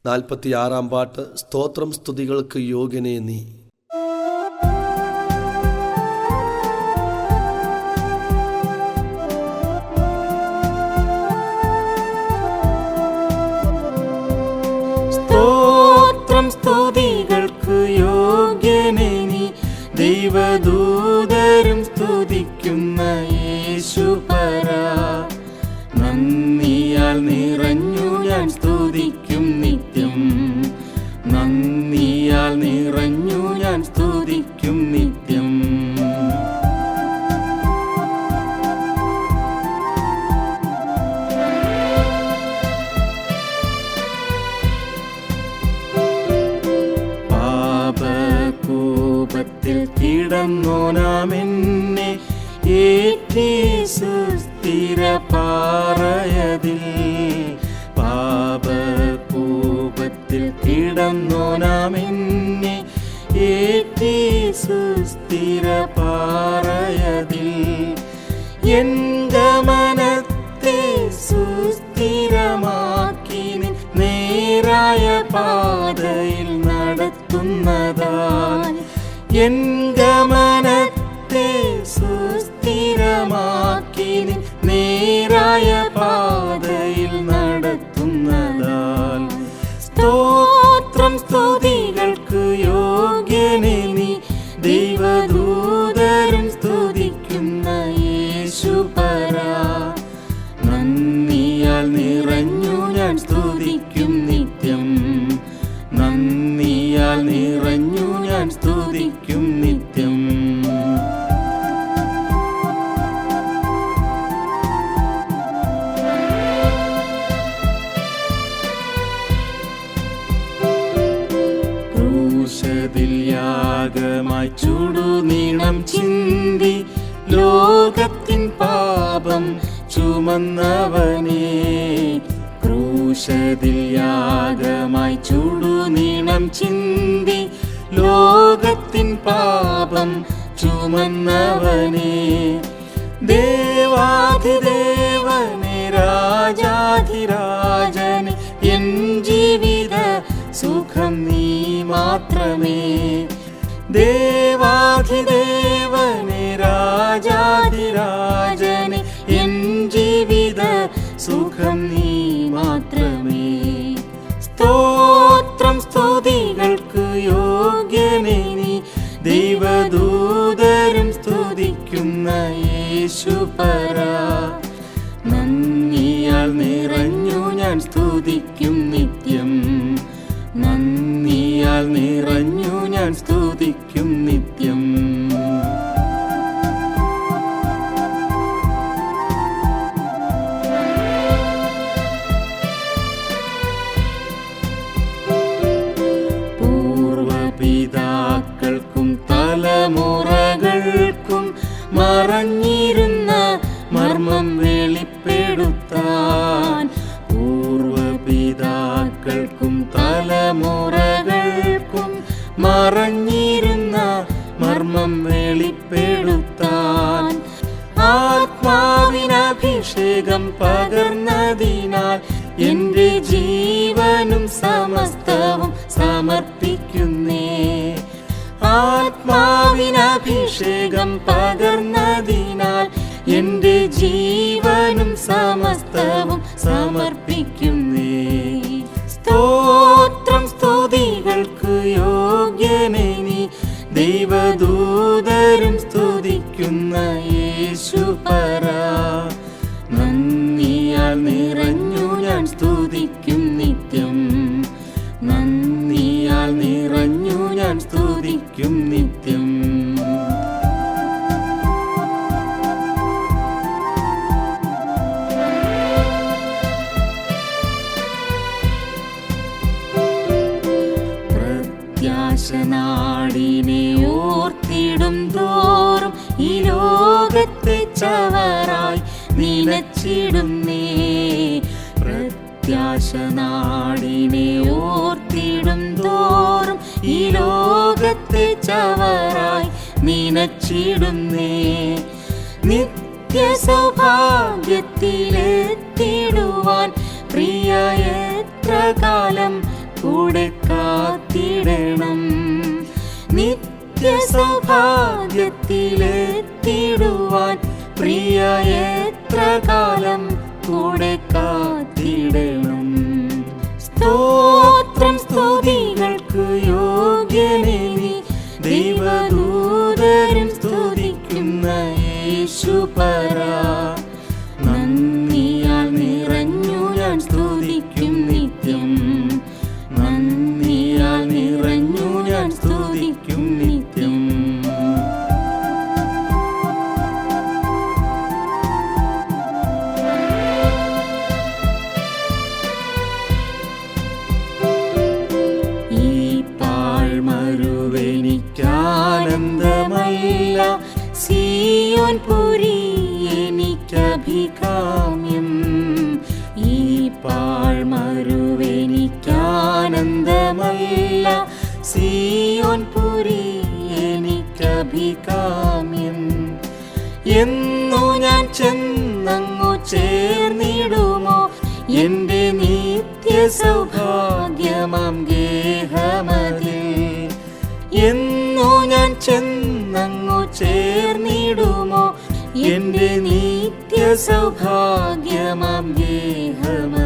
46 പാട്ട്. സ്തോത്രം സ്തുതികൾക്ക് യോഗ്യനേ നീ. സ്തോത്രം സ്തുതികൾക്ക് യോഗ്യനേ നീ, ദൈവദൂതരും സ്തുതിക്കുന്ന യേശുപരാ. നന്ദിയാൽ നിറഞ്ഞു ഞാൻ സ്തുതിക്കും നിത്യം, നന്ദിയാൽ നിറഞ്ഞു ഞാൻ സ്തുതിക്കും നിത്യം. പാപകൂപത്തിൽ കിടന്നോനാമെന്നെ ഏറ്റി സുസ്ഥിര പാറയതിൽ. പാപകൂപത്തിൽ കിടന്നോനാമെന്നെ ഏറ്റി സുസ്ഥിര പാറയതിൽ. എൻ ഗമനത്തെ സുസ്ഥിരമാക്കി നേരായ പാതയിൽ നടത്തുന്നതാൽ. എൻ ഗമനത്തെ സുസ്ഥിരമാക്കി നേരായ പാതയിൽ നടത്തുന്നതാൽ. സ്തോത്രം സ്തുതികൾക്ക് യോഗ്യനേ നീ, ദൈവദൂതരും സ്തുതിക്കുന്ന യേശുപരാ. നന്ദിയാൽ നിറഞ്ഞു ഞാൻ സ്തുതിക്കും നിത്യം, നന്ദിയാൽ നിറഞ്ഞു ഞാൻ സ്തുതിക്കും നിത്യം. ക്രൂശിൽ യാഗമായി ചുടുനീളം ചിന്തി ലോകത്തിൻ പാപം ചുമന്നവനേ. ക്രൂശിൽ യാഗമായി ചുടുനീളം ചിന്തി ലോകത്തിൻ പാപം ചുമന്നവനേ. ദേവാധിദേവനെ രാജാധിരാജനെ, എൻ ജീവിത സുഖം നീ മാത്രമേ. ദേവാധിദേവനെ രാജാധിരാജനെ, എൻ ജീവിത സുഖം നീ മാത്രമേ. സ്തോത്രം സ്തുതികൾക്ക് യോഗ്യനേ നീ, ദൈവദൂതരും സ്തുതിക്കുന്ന യേശുപരാ. നന്ദിയാൽ നിറഞ്ഞു ഞാൻ സ്തുതിക്കും നിത്യം, നന്ദിയാൽ നിറഞ്ഞു ഞാൻ സ്തുതിക്കും നിത്യം. പൂർവപിതാക്കൾക്കും തലമുറകൾക്കും മറഞ്ഞിരുന്ന മർമ്മം വെളിപ്പെടുത്താൻ. പൂർവപിതാക്കൾക്കും തലമുറകൾക്കും മറഞ്ഞിരുന്ന മർമ്മം വെളിപ്പെടുത്താൻ. ആത്മാവിനഭിഷേകം പകർന്നതിനാൽ എൻ്റെ ജീവനും സമസ്തവും സമർപ്പിക്കുന്നേ. ആത്മാവിനഭിഷേകം പകർന്നതിനാൽ എൻ്റെ ജീവനും സമസ്തവും സമർപ്പിക്കുന്നേ. സ്തോത്രം സ്തുതികൾക്ക് യോഗ്യനേ നീ, ദൈവദൂതരും സ്തുതിക്കുന്ന യേശുപരാ. നന്ദിയാൽ നിറഞ്ഞു ഞാൻ സ്തുതിക്കും നിത്യം, നന്ദിയാൽ നിറഞ്ഞു ഞാൻ സ്തുതിക്കും നിത്യം. പ്രത്യാശനാടിനെ ഓർത്തിടും തോറും ഈ ലോകത്തെ ചവറായി നിലച്ചിടുന്നേ. പ്രത്യാശനാടിനെ ഓർത്തിടും തോറും ഈ ലോകത്തെ ചവറായി നിലച്ചിടുന്നേ. നിത്യ സൗഭാഗ്യത്തിലെത്തിടുവാൻ പ്രിയ എത്ര കാലം കൂടെ കാത്തിടണം. നിത്യസൗഭാഗ്യത്തിലെത്തിടുവാൻ പ്രിയ എത്ര കാലം കൂടെ കാത്തിടണം. സ്തോത്രം സ്തുതികൾക്ക് യോഗ്യനേ നീ, ദൈവദൂതരും സ്തുതിക്കുന്ന യേശുപരാ. നന്ദിയാൽ നിറഞ്ഞു ഞാൻ സ്തുതിക്കും നിത്യം, നന്ദിയാൽ നിറഞ്ഞു ഞാൻ സ്തുതിക്കും നിത്യം. ഈ പാഴ്മരുവെനിക്കാനന്ദമല്ല, സിയോൻ പുരി എനിക്കഭികാമ്യം. ഈ പാഴ്മരുവെനിക്കാനന്ദമല്ല, സിയോൻ പുരി എനിക്കഭികാമ്യം. എന്നു ഞാൻ ചെന്നങ്ങു ചേർന്നിടുമോ എൻ്റെ നിത്യ സൗഭാഗ്യമാം ഗേഹമതിൽ? എന്നു ഞാൻ ചെന്നങ്ങു ചേർന്നിടുമോ എൻ്റെ നിത്യ സൗഭാഗ്യമാം ഗേഹമതിൽ?